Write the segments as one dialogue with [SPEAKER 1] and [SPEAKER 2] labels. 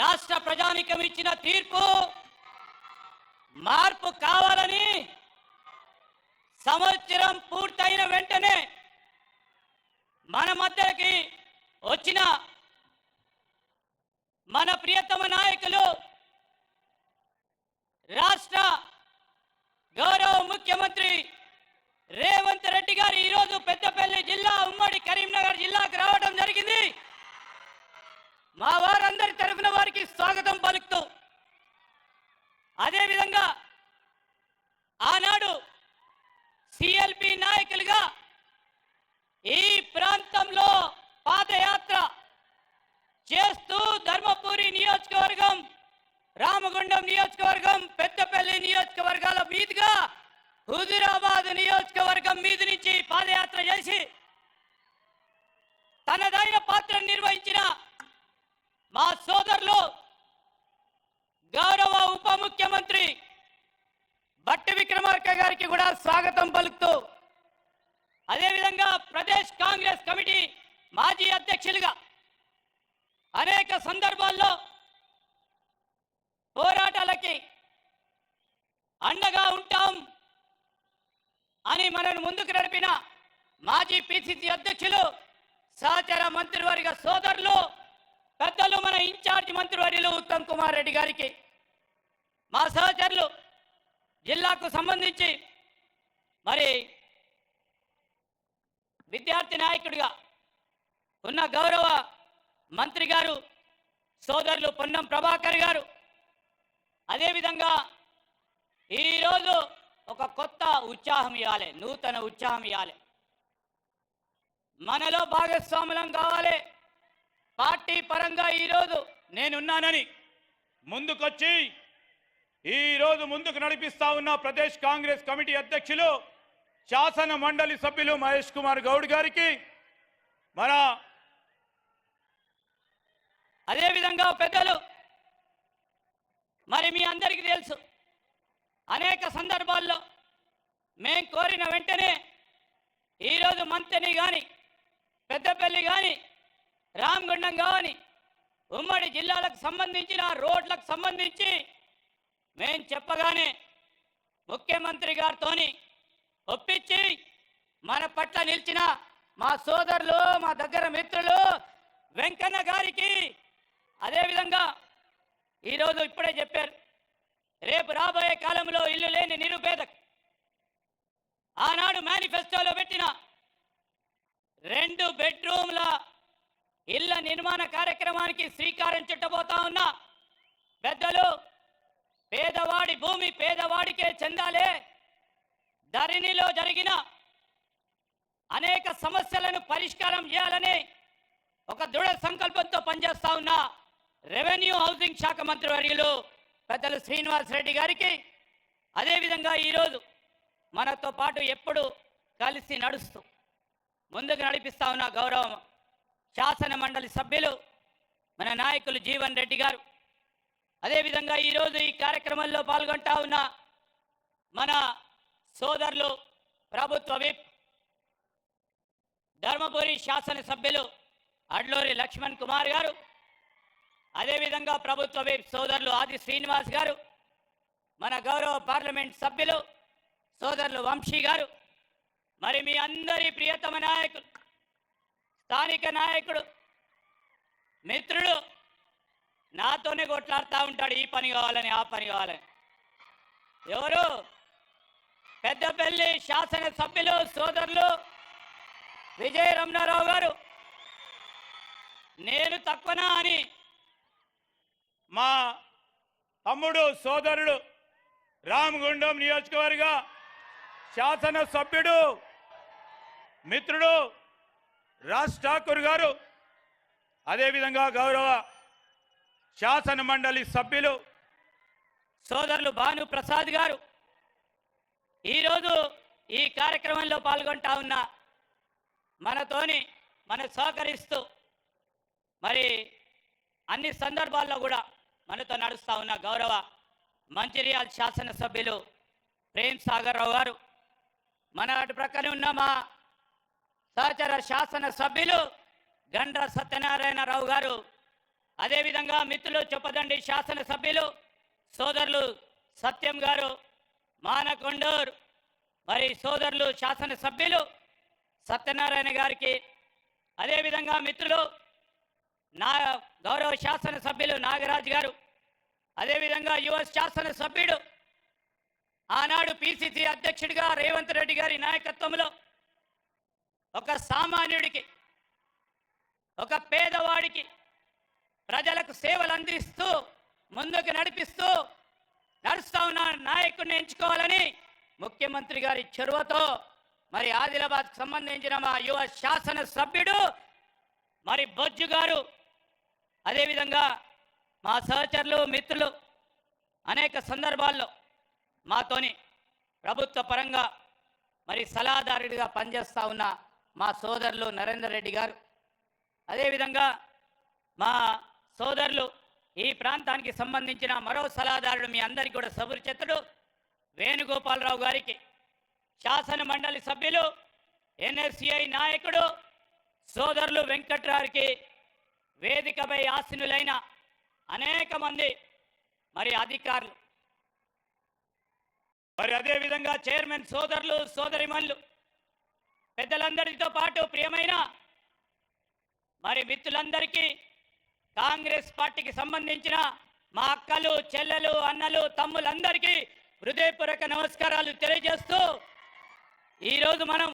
[SPEAKER 1] రాష్ట్ర ప్రజానికం ఇచ్చిన తీర్పు మార్పు కావాలని సంవత్సరం పూర్తయిన వెంటనే మన మధ్యకి వచ్చిన మన ప్రియతమ నాయకులు రాష్ట్ర గౌరవ ముఖ్యమంత్రి రేవంత్ రెడ్డి గారు ఈరోజు పెద్దపల్లి జిల్లా ఉమ్మడి కరీంనగర్ జిల్లాకు రావడం జరిగింది. మా వారందరి తరఫున వారికి స్వాగతం పలుకుతూ, అదేవిధంగా ఆనాడు సిఎల్పి నాయకులుగా ఈ ప్రాంతంలో పాదయాత్ర చేస్తూ ధర్మపురి నియోజకవర్గం, రామగుండం నియోజకవర్గం, పెద్దపల్లి నియోజకవర్గాల మీదుగా హుజూరాబాద్ నియోజకవర్గం మీద నుంచి పాదయాత్ర చేసి తనదైన పాత్రను నిర్వహించిన మా సోదరులు గౌరవ ఉప ముఖ్యమంత్రి బట్టి విక్రమార్క గారికి కూడా స్వాగతం పలుకుతూ, అదేవిధంగా ప్రదేశ్ కాంగ్రెస్ కమిటీ మాజీ అధ్యక్షులుగా అనేక సందర్భాల్లో పోరాటాలకి అండగా ఉంటాం అని మనను ముందుకు నడిపిన మాజీ పిసిసి అధ్యక్షులు సహచర మంత్రివర్గ సోదరులు పెద్దలు మన ఇన్ఛార్జ్ మంత్రివర్యులు ఉత్తమ్ కుమార్ రెడ్డి గారికి, మా సహచరులు జిల్లాకు సంబంధించి మరి విద్యార్థి నాయకుడిగా ఉన్న గౌరవ మంత్రి గారు సోదరులు పొన్నం ప్రభాకర్ గారు, అదేవిధంగా ఈరోజు ఒక కొత్త ఉత్సాహం ఇవ్వాలి, నూతన ఉత్సాహం ఇవ్వాలి, మనలో భాగస్వాములం కావాలి. పార్టీ పరంగా ఈరోజు
[SPEAKER 2] నేనున్నానని ముందుకొచ్చి ఈరోజు ముందుకు నడిపిస్తా ఉన్న ప్రదేశ్ కాంగ్రెస్ కమిటీ అధ్యక్షులు శాసన మండలి సభ్యులు మహేష్ కుమార్ గౌడ్ గారికి, మన
[SPEAKER 1] అదేవిధంగా పెద్దలు మరి మీ అందరికీ తెలుసు, అనేక సందర్భాల్లో మేం కోరిన వెంటనే ఈరోజు మంతని కానీ, పెద్దపల్లి కానీ, రామగుండం కానీ ఉమ్మడి జిల్లాలకు సంబంధించిన రోడ్లకు సంబంధించి మేం చెప్పగానే ముఖ్యమంత్రి గారితోని ఒప్పించి మన పట్ల నిలిచిన మా సోదరులు, మా దగ్గర మిత్రులు వెంకన్న గారికి, అదేవిధంగా ఈరోజు ఇప్పుడే చెప్పారు, రేపు రాబోయే కాలంలో ఇల్లు లేని నిరుపేదకు ఆనాడు మేనిఫెస్టోలో పెట్టిన 2 బెడ్రూమ్ల ఇళ్ల నిర్మాణ కార్యక్రమానికి శ్రీకారం చుట్టబోతా ఉన్నా. పెద్దలు, పేదవాడి భూమి పేదవాడికే చెందాలే, ధరణిలో జరిగిన అనేక సమస్యలను పరిష్కారం చేయాలని ఒక దృఢ సంకల్పంతో పనిచేస్తా ఉన్న రెవెన్యూ హౌసింగ్ శాఖ మంత్రివర్యులు పెద్దలు శ్రీనివాస్ రెడ్డి గారికి, అదేవిధంగా ఈరోజు మనతో పాటు ఎప్పుడు కలిసి నడుస్తూ ముందుకు నడిపిస్తా ఉన్న గౌరవ శాసన మండలి సభ్యులు మన నాయకులు జీవన్ రెడ్డి గారు, అదేవిధంగా ఈరోజు ఈ కార్యక్రమంలో పాల్గొంటా ఉన్న మన సోదరులు ప్రభుత్వ విప్ ధర్మపురి శాసనసభ్యులు అడ్లూరి లక్ష్మణ్ కుమార్ గారు, అదేవిధంగా ప్రభుత్వ విప్ సోదరులు ఆది శ్రీనివాస్ గారు, మన గౌరవ పార్లమెంట్ సభ్యులు సోదరులు వంశీ గారు, మరి మీ అందరి ప్రియతమ నాయకులు, స్థానిక నాయకుడు, మిత్రుడు నాతోనే కొట్లాడుతూ ఉంటాడు, ఈ పని కావాలని ఆ పని కావాలని. ఎవరు? పెద్దపల్లి శాసనసభ్యులు సోదరులు విజయ రమణారావు గారు. నేను తక్కువనా అని
[SPEAKER 2] మా తమ్ముడు సోదరుడు రామగుండం నియోజకవర్గ శాసన సభ్యుడు మిత్రుడు రాజ్ ఠాకూర్ గారు, అదేవిధంగా గౌరవ శాసన మండలి సభ్యులు
[SPEAKER 1] సోదరులు భాను ప్రసాద్ గారు ఈరోజు ఈ కార్యక్రమంలో పాల్గొంటా ఉన్న మనతోని సహకరిస్తూ మరి అన్ని సందర్భాల్లో కూడా మనతో నడుస్తూ ఉన్న గౌరవ మంచిర్యాల శాసనసభ్యులు ప్రేమ్ సాగర్ రావు గారు, మన అటు ప్రక్కనే ఉన్న మా సహచర శాసన సభ్యులు గండ్ర సత్యనారాయణరావు గారు, అదేవిధంగా మిత్రులు చొప్పదండి శాసనసభ్యులు సోదరులు సత్యం గారు మానకొండూరు, మరి సోదరులు శాసనసభ్యులు సత్యనారాయణ గారికి, అదేవిధంగా మిత్రులు నా గౌరవ శాసనసభ్యులు నాగరాజు గారు, అదేవిధంగా యువ శాసనసభ్యుడు ఆనాడు పిసిసి అధ్యక్షుడిగా రేవంత్ రెడ్డి గారి నాయకత్వంలో ఒక సామాన్యుడికి, ఒక పేదవాడికి ప్రజలకు సేవలు అందిస్తూ ముందుకు నడుస్తా ఉన్న నాయకుడిని ఎంచుకోవాలని ముఖ్యమంత్రి గారి చొరవతో మరి ఆదిలాబాద్కు సంబంధించిన మా యువ శాసనసభ్యుడు మరి బొజ్జు గారు, అదేవిధంగా మా సహచరులు మిత్రులు అనేక సందర్భాల్లో మాతోని ప్రభుత్వ పరంగా మరి సలహాదారుడిగా పనిచేస్తూ ఉన్న మా సోదరులు నరేందర్ రెడ్డి గారు, అదేవిధంగా మా సోదరులు ఈ ప్రాంతానికి సంబంధించిన మరో సలహాదారుడు మీ అందరికీ కూడా సుపరిచితుడు వేణుగోపాలరావు గారికి, శాసన మండలి సభ్యులు ఎన్ఎస్సిఐ నాయకుడు సోదరులు వెంకట్రావుకి, వేదికపై ఆసీనులైన అనేక మంది మరి అధికారులు, మరి అదేవిధంగా చైర్మన్ సోదరులు సోదరిమణులు పెద్దలందరితో పాటు ప్రియమైన మరి మిత్రులందరికీ, కాంగ్రెస్ పార్టీకి సంబంధించిన మా అక్కలు చెల్లెలు అన్నలు తమ్ములందరికీ హృదయపూర్వక నమస్కారాలు తెలియజేస్తూ ఈరోజు మనం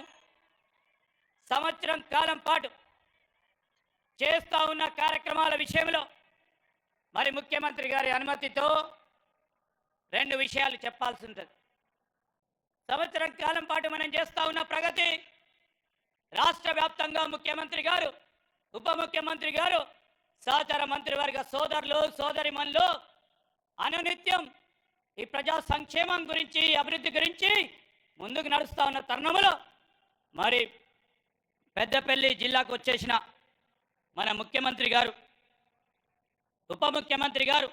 [SPEAKER 1] సంవత్సరం కాలం పాటు చేస్తూ ఉన్న కార్యక్రమాల విషయంలో మరి ముఖ్యమంత్రి గారి అనుమతితో 2 విషయాలు చెప్పాల్సి ఉంటుంది. సంవత్సరం కాలం పాటు మనం చేస్తూ ఉన్న ప్రగతి, రాష్ట్ర వ్యాప్తంగా ముఖ్యమంత్రి గారు, ఉప ముఖ్యమంత్రి గారు, సహచర మంత్రివర్గ సోదరులు సోదరిమణులు అనునిత్యం ఈ ప్రజా సంక్షేమం గురించి, అభివృద్ధి గురించి ముందుకు నడుస్తూ ఉన్న తరుణంలో మరి పెద్దపల్లి జిల్లాకు వచ్చేసిన మన ముఖ్యమంత్రి గారు, ఉప ముఖ్యమంత్రి గారు,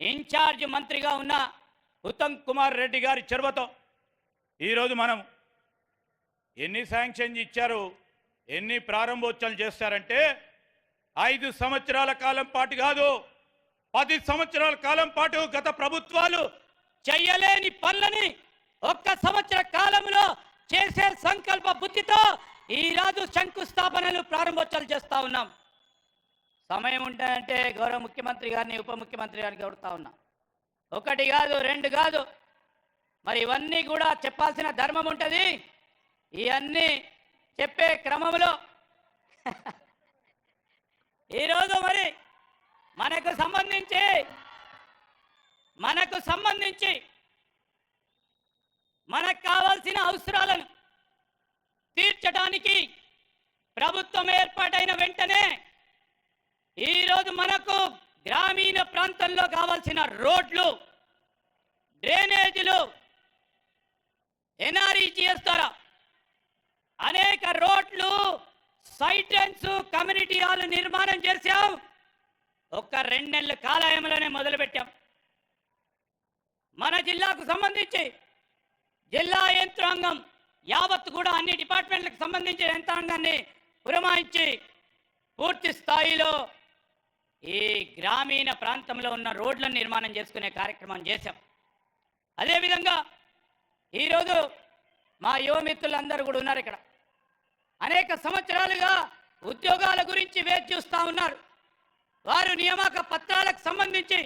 [SPEAKER 1] ఇన్ఛార్జ్ మంత్రిగా ఉన్న ఉత్తమ్ కుమార్ రెడ్డి గారి చొరవతో ఈరోజు మనం ఎన్ని శాంక్షన్ ఇచ్చారు, ఎన్ని ప్రారంభోత్సవాలు చేస్తారంటే 5 సంవత్సరాల కాలం పాటు కాదు, 10 సంవత్సరాల కాలం పాటు గత ప్రభుత్వాలు చేయలేని పనులని 1 సంవత్సర కాలంలో చేసే సంకల్ప బుద్ధితో ఈరోజు శంకుస్థాపనలు ప్రారంభోత్సవాలు చేస్తూ ఉన్నాం. సమయం ఉంటాయంటే గౌరవ ముఖ్యమంత్రి గారిని, ఉప ముఖ్యమంత్రి గారిని కోరుతా ఉన్నాం. 1 కాదు 2 కాదు, మరి ఇవన్నీ కూడా చెప్పాల్సిన ధర్మం ఉంటుంది. ఇవన్నీ చెప్పే క్రమంలో ఈరోజు మరి మనకు సంబంధించి మనకు కావాల్సిన అవసరాలను తీర్చడానికి ప్రభుత్వం ఏర్పాటైన వెంటనే ఈరోజు మనకు గ్రామీణ ప్రాంతంలో కావాల్సిన రోడ్లు, డ్రైనేజీలు, ఎన్ఆర్ఈజీఎస్ ద్వారా అనేక రోడ్లు, సైటెన్స్, కమ్యూనిటీ హాల్ నిర్మాణం చేశాం. 2 నెలల కాలయంలోనే మొదలుపెట్టాం. మన జిల్లాకు సంబంధించి జిల్లా యంత్రాంగం యావత్తు కూడా అన్ని డిపార్ట్మెంట్లకు సంబంధించిన యంత్రాంగాన్ని పురమాయించి పూర్తి స్థాయిలో ఈ గ్రామీణ ప్రాంతంలో ఉన్న రోడ్లను నిర్మాణం చేసుకునే కార్యక్రమం చేశాం. అదేవిధంగా ఈరోజు మా యువమిత్రులందరూ కూడా ఉన్నారు ఇక్కడ. అనేక సంవత్సరాలుగా ఉద్యోగాల గురించి వేచి చూస్తూ ఉన్నారు. వారు నియామక పత్రాలకు సంబంధించి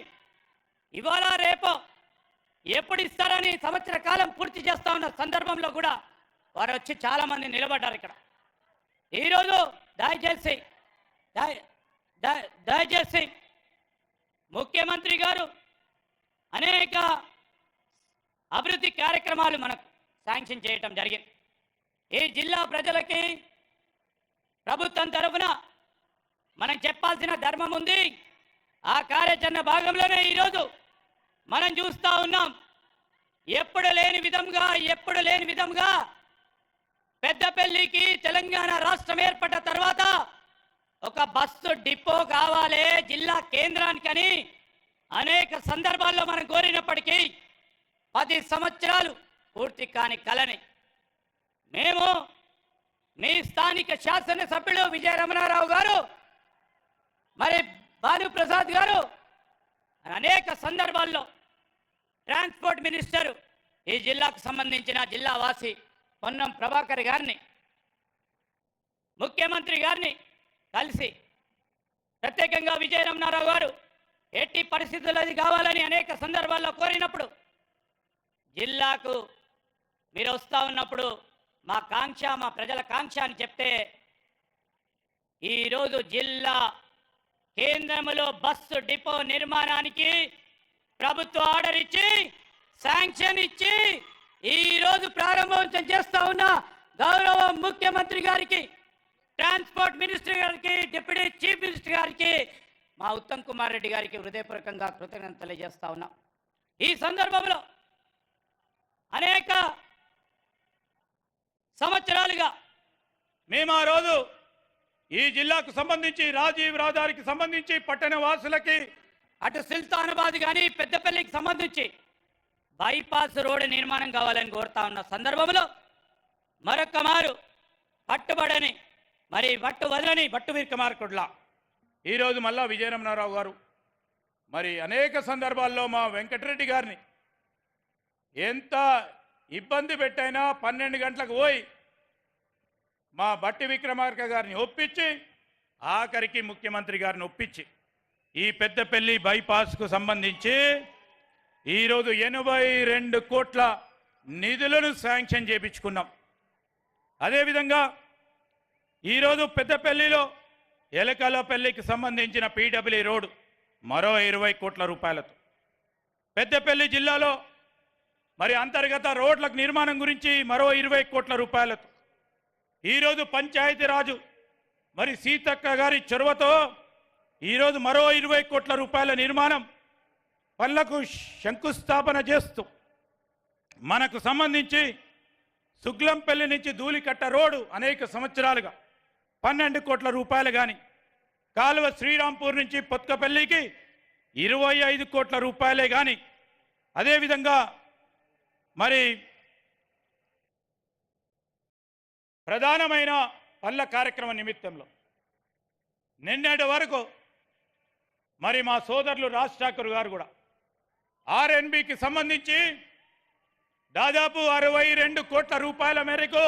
[SPEAKER 1] ఇవాళ రేపో ఎప్పుడు ఇస్తారని సంవత్సర కాలం పూర్తి చేస్తూ ఉన్న సందర్భంలో కూడా వారు వచ్చి చాలామంది నిలబడ్డారు ఇక్కడ. ఈరోజు దయచేసి ముఖ్యమంత్రి గారు అనేక అభివృద్ధి కార్యక్రమాలు మనకు శాంక్షన్ చేయటం జరిగింది. ఈ జిల్లా ప్రజలకి ప్రభుత్వం తరఫున మనం చెప్పాల్సిన ధర్మం ఉంది. ఆ కార్యాచరణ భాగంలోనే ఈరోజు మనం చూస్తూ ఉన్నాం. ఎప్పుడు లేని విధంగా పెద్దపల్లికి తెలంగాణ రాష్ట్రం ఏర్పడ్డ తర్వాత ఒక బస్సు డిపో కావాలి జిల్లా కేంద్రానికని అనేక సందర్భాల్లో మనం కోరినప్పటికీ 10 సంవత్సరాలు పూర్తి కాని కలని మేము మీ స్థానిక శాసనసభ్యులు విజయ రమణారావు గారు మరి భానుప్రసాద్ గారు అనేక సందర్భాల్లో ట్రాన్స్పోర్ట్ మినిస్టర్ ఈ జిల్లాకు సంబంధించిన జిల్లా వాసి పొన్నం ప్రభాకర్ గారిని ముఖ్యమంత్రి గారిని కలిసి ప్రత్యేకంగా విజయరమణారావు గారు ఎట్టి పరిస్థితుల్లో అది కావాలని అనేక సందర్భాల్లో కోరినప్పుడు జిల్లాకు మీరు వస్తూ ఉన్నప్పుడు మా కాంక్ష మా ప్రజల కాంక్ష అని చెప్తే ఈరోజు జిల్లా కేంద్రంలో బస్సు డిపో నిర్మాణానికి ప్రభుత్వ ఆర్డర్ ఇచ్చి శాంక్షన్ ఇచ్చి ఈరోజు ప్రారంభోత్సవం చేస్తా ఉన్న గౌరవ ముఖ్యమంత్రి గారికి ట్రాన్స్పోర్ట్ మినిస్టర్ గారికి డిప్యూటీ చీఫ్ మినిస్టర్ గారికి మా ఉత్తమ్ కుమార్ రెడ్డి గారికి హృదయపూర్వకంగా కృతజ్ఞతలు తెలియజేస్తా ఉన్నాం. ఈ సందర్భంలో అనేక సంవత్సరాలుగా
[SPEAKER 2] మేము ఆ రోజు ఈ జిల్లాకు సంబంధించి రాజీవ్ రహదారికి సంబంధించి పట్టణ వాసులకి
[SPEAKER 1] అటు సుల్తానాబాద్ కానీ పెద్దపల్లికి సంబంధించి బైపాస్ రోడ్డు నిర్మాణం కావాలని కోరుతా ఉన్న సందర్భంలో మరొక్క మారు పట్టుబడని మరి పట్టు వదలని
[SPEAKER 2] భట్టు విక్రమార్కుడ్లా ఈరోజు మళ్ళా విజయరమణారావు గారు మరి అనేక సందర్భాల్లో మా వెంకటరెడ్డి గారిని ఎంత ఇబ్బంది పెట్టైనా 12 గంటలకు పోయి మా భట్టి విక్రమార్క గారిని ఒప్పించి ఆఖరికి ముఖ్యమంత్రి గారిని ఒప్పించి ఈ పెద్దపల్లి బైపాస్కు సంబంధించి ఈరోజు 82 కోట్ల నిధులను శాంక్షన్ చేయించుకున్నాం. అదేవిధంగా ఈరోజు పెద్దపల్లిలో ఎలకలపల్లికి సంబంధించిన పీడబ్ల్యూ రోడ్డు మరో 20 కోట్ల రూపాయలతో, పెద్దపల్లి జిల్లాలో మరి అంతర్గత రోడ్ల నిర్మాణం గురించి మరో 20 కోట్ల రూపాయలతో, ఈరోజు పంచాయతీరాజు మరి సీతక్క గారి చొరవతో ఈరోజు మరో 20 కోట్ల రూపాయల నిర్మాణం పనులకు శంకుస్థాపన చేస్తూ మనకు సంబంధించి సుగ్లంపల్లి నుంచి ధూళికట్ట రోడ్డు అనేక సంవత్సరాలుగా 12 కోట్ల రూపాయలు కానీ, కాలువ శ్రీరాంపూర్ నుంచి పొత్కపల్లికి 25 కోట్ల రూపాయలే కానీ, అదేవిధంగా మరి ప్రధానమైన పనుల కార్యక్రమ నిమిత్తంలో నిన్నటి వరకు మరి మా సోదరులు రాజ్ ఠాకూర్ గారు కూడా ఆర్ఎన్బికి సంబంధించి దాదాపు 62 కోట్ల రూపాయల మేరకు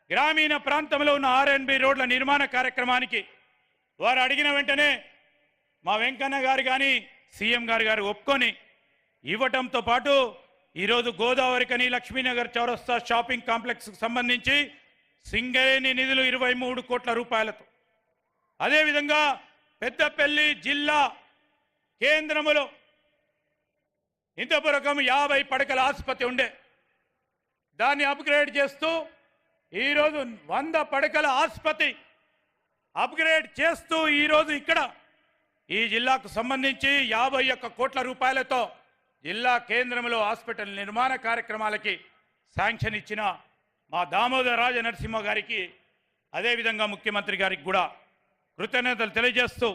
[SPEAKER 2] గ్రామీణ ప్రాంతంలో ఉన్న ఆర్ఎన్బి రోడ్ల నిర్మాణ కార్యక్రమానికి వారు అడిగిన వెంటనే మా వెంకన్న గారు కానీ సీఎం గారు ఒప్పుకొని ఇవ్వటంతో పాటు ఈరోజు గోదావరికని లక్ష్మీనగర్ చౌరస్తా షాపింగ్ కాంప్లెక్స్కు సంబంధించి సింగరేణి నిధులు 23 కోట్ల రూపాయలతో, అదేవిధంగా పెద్దపల్లి జిల్లా కేంద్రములో ఇంతవరకు 50 పడకల ఆసుపత్రి ఉండే దాన్ని అప్గ్రేడ్ చేస్తూ ఈరోజు 100 పడకల ఆసుపత్రి అప్గ్రేడ్ చేస్తూ ఈరోజు ఇక్కడ ఈ జిల్లాకు సంబంధించి 51 కోట్ల రూపాయలతో జిల్లా కేంద్రంలో హాస్పిటల్ నిర్మాణ కార్యక్రమాలకి శాంక్షన్ ఇచ్చిన మా దామోదర రాజ నరసింహ గారికి అదేవిధంగా ముఖ్యమంత్రి గారికి కూడా కృతజ్ఞతలు తెలియజేస్తూ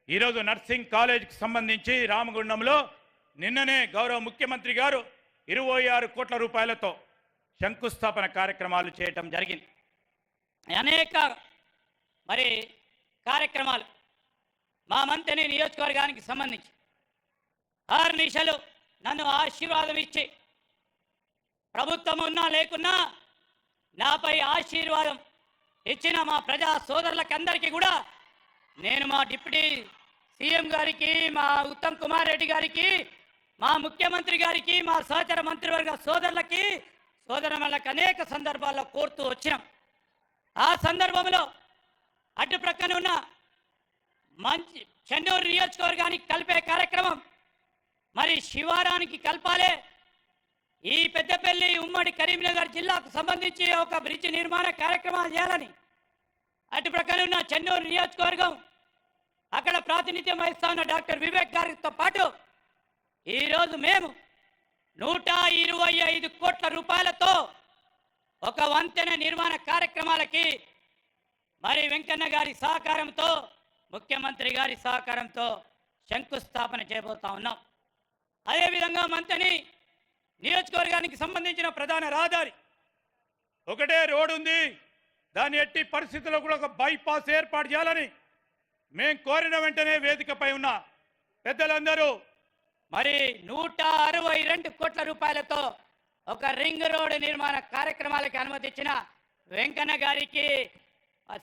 [SPEAKER 2] ఈరోజు నర్సింగ్ కాలేజీకి సంబంధించి రామగుండంలో నిన్ననే గౌరవ ముఖ్యమంత్రి గారు 26 కోట్ల రూపాయలతో శంకుస్థాపన కార్యక్రమాలు చేయటం జరిగింది.
[SPEAKER 1] అనేక మరి కార్యక్రమాలు మా మంత్రి నియోజకవర్గానికి సంబంధించి ఆర్నిశలు నన్ను ఆశీర్వాదం ఇచ్చి ప్రభుత్వం ఉన్నా లేకున్నా నాపై ఆశీర్వాదం ఇచ్చిన మా ప్రజా సోదరులకందరికీ కూడా నేను మా డిప్యూటీ సీఎం గారికి, మా ఉత్తమ్ కుమార్ రెడ్డి గారికి, మా ముఖ్యమంత్రి గారికి, మా సహచర మంత్రివర్గ సోదరులకి సోదరులకు అనేక సందర్భాల్లో కోరుతూ వచ్చినాం. ఆ సందర్భంలో అటు ప్రక్కన ఉన్న మంచి చెన్నూరు నియోజకవర్గానికి కలిపే కార్యక్రమం మరి శివారానికి కలపాలే. ఈ పెద్దపల్లి ఉమ్మడి కరీంనగర్ జిల్లాకు సంబంధించి ఒక బ్రిడ్జ్ నిర్మాణ కార్యక్రమాలు చేయాలని అటు ప్రక్కన ఉన్న చెన్నూరు నియోజకవర్గం అక్కడ ప్రాతినిధ్యం వహిస్తా ఉన్న డాక్టర్ వివేక్ గారితో పాటు ఈరోజు మేము 125 కోట్ల రూపాయలతో ఒక వంతెన నిర్మాణ కార్యక్రమాలకి మరి వెంకన్న గారి సహకారంతో, ముఖ్యమంత్రి గారి సహకారంతో శంకుస్థాపన చేయబోతా ఉన్నాం. అదేవిధంగా మంతని నియోజకవర్గానికి సంబంధించిన ప్రధాన రహదారి ఒకటే రోడ్డు ఉంది, దాన్ని ఎట్టి పరిస్థితుల్లో కూడా ఒక బైపాస్ ఏర్పాటు చేయాలని
[SPEAKER 2] మేం కోరిన వెంటనే వేదికపై ఉన్న పెద్దలందరూ
[SPEAKER 1] మరి 162 కోట్ల రూపాయలతో ఒక రింగ్ రోడ్ నిర్మాణ కార్యక్రమాలకు అనుమతి ఇచ్చిన వెంకన్న గారికి,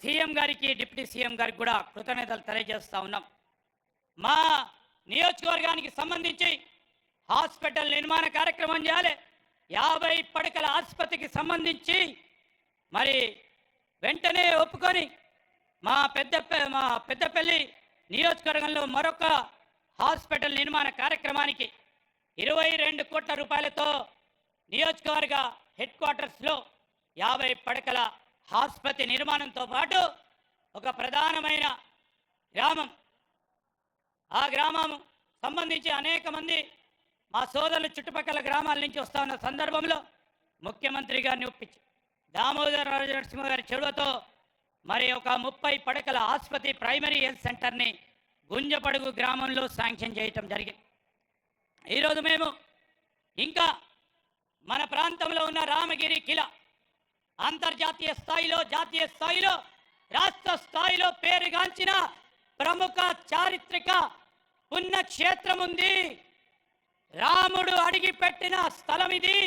[SPEAKER 1] సీఎం గారికి, డిప్యూటీ సీఎం గారికి కూడా కృతజ్ఞతలు తెలియజేస్తా ఉన్నాం. మా నియోజకవర్గానికి సంబంధించి హాస్పిటల్ నిర్మాణ కార్యక్రమం చేయాలి. 50 పడకల ఆసుపత్రికి సంబంధించి మరి వెంటనే ఒప్పుకొని మా పెద్దపల్లి నియోజకవర్గంలో మరొక హాస్పిటల్ నిర్మాణ కార్యక్రమానికి 22 కోట్ల రూపాయలతో నియోజకవర్గ హెడ్ క్వార్టర్స్లో 50 పడకల ఆసుపత్రి నిర్మాణంతో పాటు ఒక ప్రధానమైన గ్రామం, ఆ గ్రామం సంబంధించి అనేక మంది మా సోదరులు చుట్టుపక్కల గ్రామాల నుంచి వస్తా ఉన్న సందర్భంలో ముఖ్యమంత్రి గారిని ఒప్పించి దామోదర నరసింహ గారి చెడువతో మరి ఒక 30 పడకల ఆసుపత్రి ప్రైమరీ హెల్త్ సెంటర్ని గుంజపడుగు గ్రామంలో శాంక్షన్ చేయటం జరిగింది. ఈరోజు మేము ఇంకా మన ప్రాంతంలో ఉన్న రామగిరి కిలా అంతర్జాతీయ స్థాయిలో, జాతీయ స్థాయిలో, రాష్ట్ర స్థాయిలో పేరుగాంచిన ప్రముఖ చారిత్రక పుణ్యక్షేత్రం ఉంది. రాముడు అడిగిపెట్టిన స్థలం ఇది.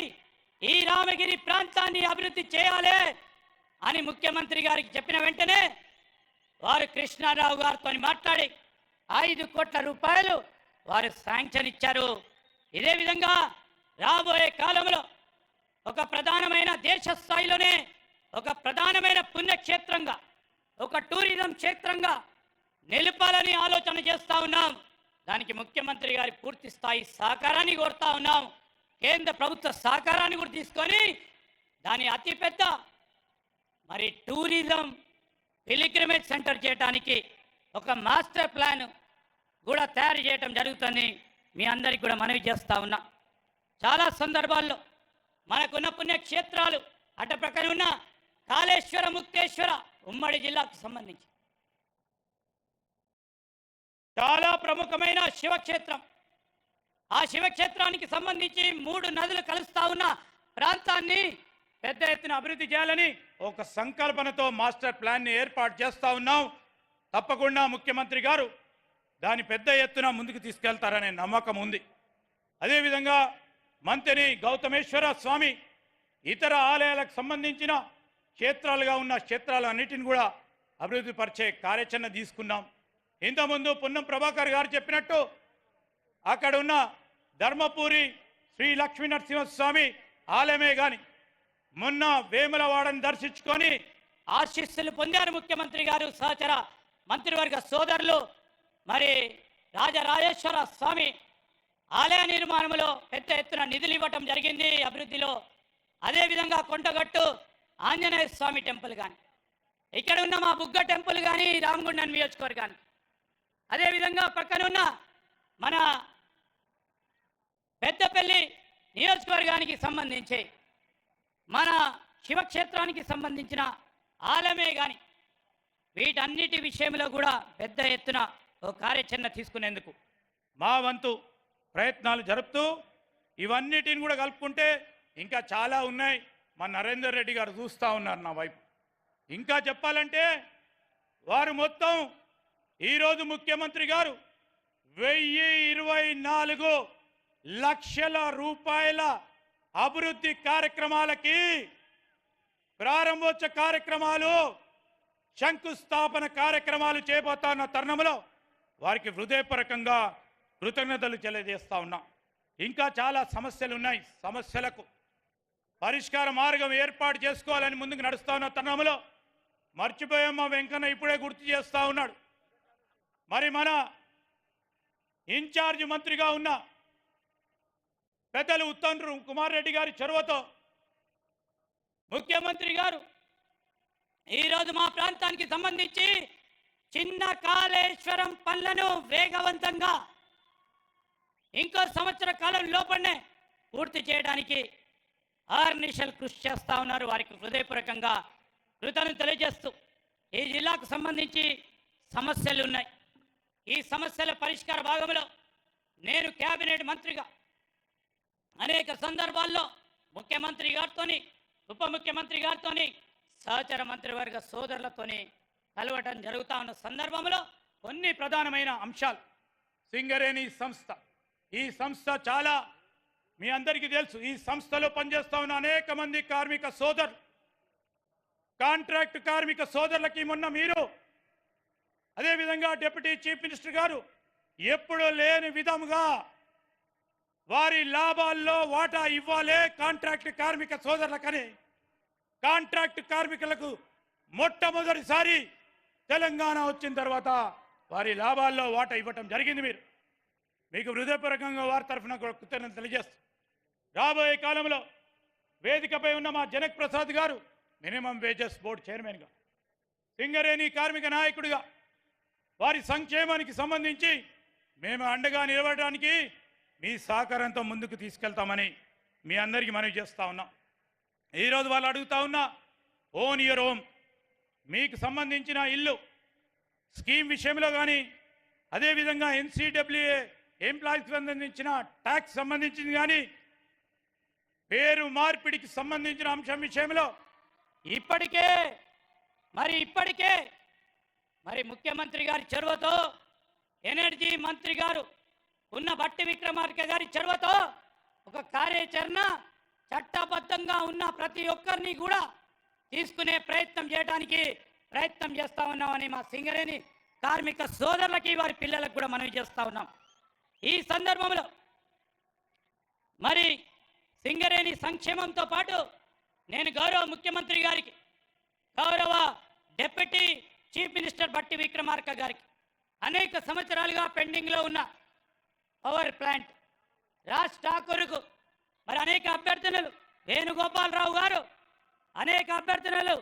[SPEAKER 1] ఈ రామగిరి ప్రాంతాన్ని అభివృద్ధి చేయాలి అని ముఖ్యమంత్రి గారికి చెప్పిన వెంటనే వారు కృష్ణారావు గారితో మాట్లాడి 5 కోట్ల రూపాయలు వారు శాంక్షన్ ఇచ్చారు. ఇదే విధంగా రాబోయే కాలంలో ఒక ప్రధానమైన దేశ స్థాయిలోనే ఒక ప్రధానమైన పుణ్యక్షేత్రంగా, ఒక టూరిజం క్షేత్రంగా నిలపాలని ఆలోచన చేస్తా ఉన్నాం. దానికి ముఖ్యమంత్రి గారి పూర్తి స్థాయి సహకారాన్ని కోరుతా ఉన్నాం. కేంద్ర ప్రభుత్వ సహకారాన్ని కూడా తీసుకొని దాని అతిపెద్ద మరి టూరిజం పిలిగ్రిమేజ్ సెంటర్ చేయడానికి ఒక మాస్టర్ ప్లాన్ కూడా తయారు చేయడం జరుగుతుంది. మీ అందరికి కూడా మనవి చేస్తా ఉన్నా. చాలా సందర్భాల్లో మనకున్న పుణ్యక్షేత్రాలు అటు ప్రక్కన ఉన్న కాళేశ్వర, ముక్తేశ్వర ఉమ్మడి జిల్లాకు సంబంధించి చాలా ప్రముఖమైన శివక్షేత్రం. ఆ శివక్షేత్రానికి సంబంధించి 3 నదులు కలుస్తా ఉన్న ప్రాంతాన్ని
[SPEAKER 2] పెద్ద ఎత్తున అభివృద్ధి చేయాలని ఒక సంకల్పనతో మాస్టర్ ప్లాన్ని ఏర్పాటు చేస్తా ఉన్నాం. తప్పకుండా ముఖ్యమంత్రి గారు దాని పెద్ద ఎత్తున ముందుకు తీసుకెళ్తారనే నమ్మకం ఉంది. అదేవిధంగా మంతెని గౌతమేశ్వర స్వామి ఇతర ఆలయాలకు సంబంధించిన క్షేత్రాలుగా ఉన్న క్షేత్రాలన్నిటిని కూడా అభివృద్ధి పరిచే కార్యాచరణ తీసుకున్నాం. ఇంతకుముందు పున్నం ప్రభాకర్ గారు చెప్పినట్టు అక్కడ ఉన్న ధర్మపురి శ్రీ లక్ష్మీ నరసింహస్వామి ఆలయమే కానీ మొన్న వేములవాడని దర్శించుకొని
[SPEAKER 1] ఆశీస్సులు పొందారు ముఖ్యమంత్రి గారు, సహచర మంత్రివర్గ సోదరులు. మరి రాజరాజేశ్వర స్వామి ఆలయ నిర్మాణంలో పెద్ద ఎత్తున నిధులు ఇవ్వటం జరిగింది అభివృద్ధిలో. అదేవిధంగా కొండగట్టు ఆంజనేయ స్వామి టెంపుల్ కానీ, ఇక్కడ ఉన్న మా బుగ్గ టెంపుల్ కానీ, రామగుండం నియోజకవర్గానికి, అదేవిధంగా పక్కనున్న మన పెద్దపల్లి నియోజకవర్గానికి సంబంధించి మన శివక్షేత్రానికి సంబంధించిన ఆలయమే కానీ వీటన్నిటి విషయంలో కూడా పెద్ద ఎత్తున ఓ కార్యాచరణ తీసుకునేందుకు
[SPEAKER 2] మా వంతు ప్రయత్నాలు జరుపుతూ ఇవన్నిటిని కూడా కలుపుకుంటే ఇంకా చాలా ఉన్నాయి. మా నరేందర్ రెడ్డి గారు చూస్తూ ఉన్నారు నా వైపు. ఇంకా చెప్పాలంటే వారు మొత్తం ఈరోజు ముఖ్యమంత్రి గారు 1024 లక్షల రూపాయల అభివృద్ధి కార్యక్రమాలకి ప్రారంభోత్సవ కార్యక్రమాలు, శంకుస్థాపన కార్యక్రమాలు చేయబోతున్న తరుణంలో వారికి హృదయపూర్వకంగా కృతజ్ఞతలు తెలియజేస్తా ఉన్నాం. ఇంకా చాలా సమస్యలు ఉన్నాయి. సమస్యలకు పరిష్కార మార్గం ఏర్పాటు చేసుకోవాలని ముందుకు నడుస్తా ఉన్న తరుణంలో మర్చిపోయాం. మా వెంకన్న ఇప్పుడే గుర్తు చేస్తా ఉన్నాడు. మరి మన ఇన్ఛార్జ్ మంత్రిగా ఉన్న పెద్దలు ఉత్తమ్ కుమార్ రెడ్డి గారి చొరవతో
[SPEAKER 1] ముఖ్యమంత్రి గారు ఈరోజు మా ప్రాంతానికి సంబంధించి చిన్న కాళేశ్వరం పనులను వేగవంతంగా ఇంకో సంవత్సర కాలం లోపలనే పూర్తి చేయడానికి ఆర్నిషల్ కృషి చేస్తా ఉన్నారు. వారికి హృదయపూర్వకంగా కృతజ్ఞతలు తెలియజేస్తూ ఈ జిల్లాకు సంబంధించి సమస్యలు ఉన్నాయి. ఈ సమస్యల పరిష్కార భాగంలో నేను కేబినెట్ మంత్రిగా అనేక సందర్భాల్లో ముఖ్యమంత్రి గారితోని, ఉప ముఖ్యమంత్రి గారితోని, సహచర మంత్రివర్గ సోదరులతోని కలవటం జరుగుతూ ఉన్న సందర్భంలో
[SPEAKER 2] కొన్ని ప్రధానమైన అంశాలు. సింగరేణి సంస్థ, ఈ సంస్థ చాలా మీ అందరికీ తెలుసు. ఈ సంస్థలో పనిచేస్తా ఉన్న అనేక మంది కార్మిక సోదరులు, కాంట్రాక్ట్ కార్మిక సోదరులకి మొన్న మీరు, అదేవిధంగా డిప్యూటీ చీఫ్ మినిస్టర్ గారు ఎప్పుడు లేని విధముగా వారి లాభాల్లో వాటా ఇవ్వాలే కాంట్రాక్ట్ కార్మిక సోదరులకని కాంట్రాక్ట్ కార్మికులకు మొట్టమొదటిసారి తెలంగాణ వచ్చిన తర్వాత వారి లాభాల్లో వాటా ఇవ్వటం జరిగింది. మీకు హృదయపూర్వకంగా వారి తరఫున కృతజ్ఞతలు తెలియజేస్తాం. రాబోయే కాలంలో వేదికపై ఉన్న మా జనక్ ప్రసాద్ గారు మినిమం వేజెస్ బోర్డు చైర్మన్గా, సింగరేణి కార్మిక నాయకుడిగా వారి సంక్షేమానికి సంబంధించి మేము అండగా నిలబడడానికి మీ సహకారంతో ముందుకు తీసుకెళ్తామని మీ అందరికీ మనవి చేస్తూ ఉన్నాం. ఈరోజు వాళ్ళు అడుగుతా ఉన్నా ఓన్ యువర్ హోమ్, మీకు సంబంధించిన ఇల్లు స్కీమ్ విషయంలో కానీ, అదేవిధంగా ఎన్సీడబ్ల్యూఏ ఎంప్లాయీస్కి సంబంధించిన ట్యాక్స్ సంబంధించింది కానీ, పేరు మార్పిడికి సంబంధించిన అంశం విషయంలో
[SPEAKER 1] ఇప్పటికే మరి ముఖ్యమంత్రి గారి చొరవతో, ఎనర్జీ మంత్రి గారు ఉన్న బట్టి విక్రమార్క గారి చొరవతో ఒక కార్యాచరణ చట్టబద్ధంగా ఉన్న ప్రతి ఒక్కరిని కూడా తీసుకునే ప్రయత్నం చేయడానికి ప్రయత్నం చేస్తా ఉన్నామని మా సింగరేణి కార్మిక సోదరులకి వారి పిల్లలకు కూడా మనవి చేస్తా ఉన్నాం. ఈ సందర్భంలో మరి సింగరేణి సంక్షేమంతో పాటు నేను గౌరవ ముఖ్యమంత్రి గారికి, గౌరవ డిప్యూటీ చీఫ్ మినిస్టర్ బట్టి విక్రమార్క గారికి అనేక సంవత్సరాలుగా పెండింగ్లో ఉన్న పవర్ ప్లాంట్ రాజ్ ఠాకూర్కు మరి అనేక అభ్యర్థనలు, వేణుగోపాలరావు గారు అనేక అభ్యర్థనలు,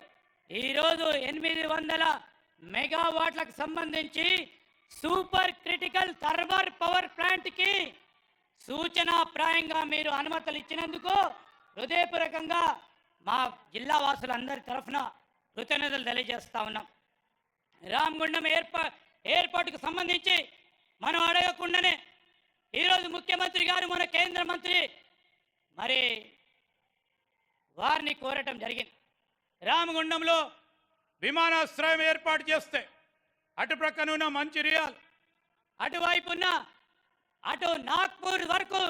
[SPEAKER 1] ఈరోజు 800 మెగావాట్లకు సంబంధించి సూపర్ క్రిటికల్ థర్మల్ పవర్ ప్లాంట్కి సూచనాప్రాయంగా మీరు అనుమతులు ఇచ్చినందుకు హృదయపూర్వకంగా మా జిల్లా వాసులందరి తరఫున కృతజ్ఞతలు తెలియజేస్తా ఉన్నాం. రామగుండం ఏర్పాటుకు సంబంధించి మనం అడగకుండానే ఈరోజు ముఖ్యమంత్రి గారు మన కేంద్ర మంత్రి మరి వారిని కోరటం జరిగింది.
[SPEAKER 2] రామగుండంలో విమానాశ్రయం ఏర్పాటు చేస్తే అటు ప్రక్కనున్న మంచిర్యాల్,
[SPEAKER 1] అటువైపున్న అటు నాగ్పూర్ వరకు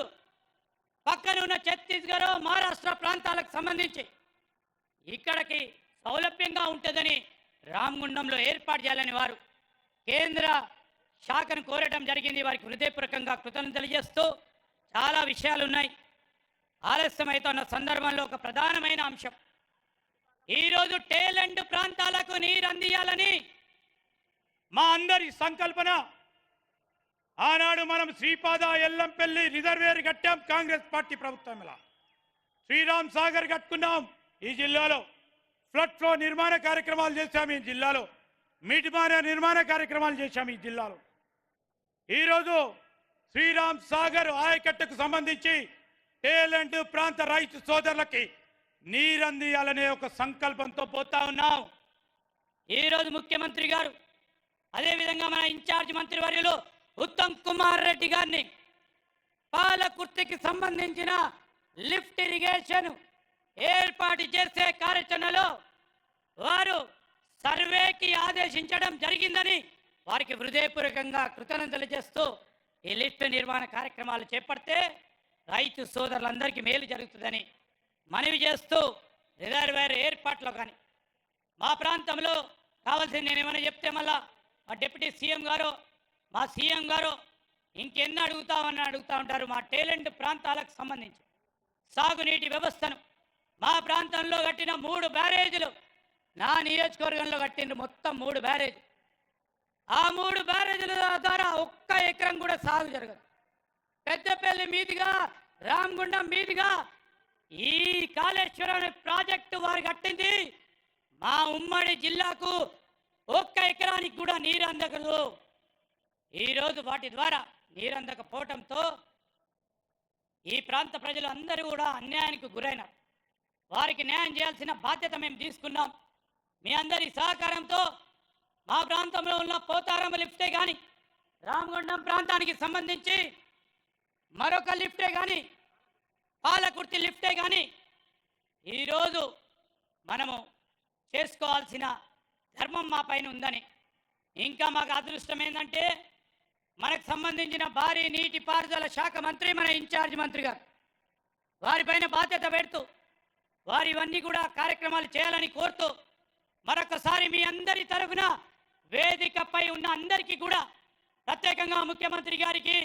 [SPEAKER 1] పక్కనున్న ఛత్తీస్గఢ్, మహారాష్ట్ర ప్రాంతాలకు సంబంధించి ఇక్కడికి సౌలభ్యంగా ఉంటుందని రామగుండంలో ఏర్పాటు చేయాలని వారు కేంద్ర శాఖను కోరటం జరిగింది. వారికి హృదయపూర్వకంగా కృతజ్ఞతలు తెలియజేస్తూ చాలా విషయాలు ఉన్నాయి. ఆలస్యమవుతున్న సందర్భంలో ఒక ప్రధానమైన అంశం, ఈరోజు టేలెంట్ ప్రాంతాలకు నీరు అందియాలని
[SPEAKER 2] మా అందరి సంకల్పన. ఆనాడు మనం శ్రీపాద ఎల్లంపల్లి రిజర్వేర్ కట్టాం కాంగ్రెస్ పార్టీ ప్రభుత్వంలో, శ్రీరామ్ సాగర్ కట్టుకున్నాం ఈ జిల్లాలో, ఫ్లడ్ ఫ్లో నిర్మాణ కార్యక్రమాలు చేశాం ఈ జిల్లాలో, మిడ్మాన నిర్మాణ కార్యక్రమాలు చేశాం ఈ జిల్లాలో. ఈరోజు శ్రీరామ్ సాగర్ ఆయకట్టుకు సంబంధించి టేలెంట్ ప్రాంత రైతు సోదరులకి నీరందియాలనే ఒక సంకల్పంతో పోతా ఉన్నాం.
[SPEAKER 1] ఈరోజు ముఖ్యమంత్రి గారు, అదేవిధంగా మన ఇన్ఛార్జ్ మంత్రి వర్యులు ఉత్తమ్ కుమార్ రెడ్డి గారిని పాలకుర్తికి సంబంధించిన లిఫ్ట్ ఇరిగేషన్ ఏర్పాటు చేసే కార్యాచరణలో వారు సర్వేకి ఆదేశించడం జరిగిందని వారికి హృదయపూర్వకంగా కృతజ్ఞతలు చేస్తూ ఈ లిఫ్ట్ నిర్మాణ కార్యక్రమాలు చేపడితే రైతు సోదరులందరికీ మేలు జరుగుతుందని మనవి చేస్తూ రిజర్వేర్ ఏర్పాట్లో కానీ మా ప్రాంతంలో కావాల్సింది నేను ఏమైనా చెప్తే మళ్ళా మా డిప్యూటీ సీఎం గారు, మా సీఎం గారు ఇంకెన్ని అడుగుతా ఉంటారు. మా టేలెంట్ ప్రాంతాలకు సంబంధించి సాగునీటి వ్యవస్థను మా ప్రాంతంలో కట్టిన 3 బ్యారేజీలు, నా నియోజకవర్గంలో కట్టిన మొత్తం 3 బ్యారేజీలు. ఆ 3 బ్యారేజీల ద్వారా ఒక్క ఎకరం కూడా సాగు జరగదు. పెద్దపల్లి మీదుగా, రామగుండం మీదుగా ఈ కాళేశ్వరం ప్రాజెక్టు వారు కట్టింది మా ఉమ్మడి జిల్లాకు ఒక్క ఎకరానికి కూడా నీరు అందకదు. ఈరోజు వాటి ద్వారా నీరు అందకపోవడంతో ఈ ప్రాంత ప్రజలు అందరూ కూడా అన్యాయానికి గురైనారు. వారికి న్యాయం చేయాల్సిన బాధ్యత మేము తీసుకున్నాం. మీ అందరి సహకారంతో మా ప్రాంతంలో ఉన్న పోతారం లిఫ్టే కానీ, రామగుండం ప్రాంతానికి సంబంధించి మరొక లిఫ్టే కానీ, పాలకుర్తి లిఫ్టే కానీ ఈరోజు మనము చేసుకోవాల్సిన ధర్మం మా పైన ఉందని ఇంకా మాకు అదృష్టం ఏంటంటే మనకు సంబంధించిన భారీ నీటిపారుదల శాఖ మంత్రి మన ఇన్ఛార్జ్ మంత్రి గారు వారిపైన బాధ్యత పెడుతూ వారి ఇవన్నీ కూడా కార్యక్రమాలు చేయాలని కోరుతూ మరొకసారి మీ అందరి తరఫున వేదికపై ఉన్న అందరికీ కూడా ప్రత్యేకంగా ముఖ్యమంత్రి గారికి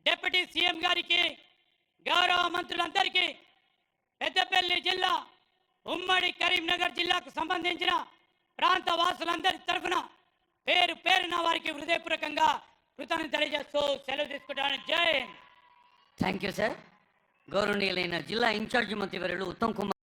[SPEAKER 1] డిప్యూటీ సీఎం గారికి గౌరవ మంత్రులందరికీ పెద్దపల్లి జిల్లా ఉమ్మడి కరీంనగర్ జిల్లాకు సంబంధించిన ప్రాంత వాసులందరి తరఫున పేరు పేరున వారికి హృదయపూర్వకంగా కృతజ్ఞతలు తెలియజేస్తూ సెలవు తీసుకుంటాను. జై హింద్.
[SPEAKER 3] Thank you sir. గౌరవనీయులైన జిల్లా ఇన్ఛార్జి మంత్రి వర్యులు ఉత్తమ్ కుమార్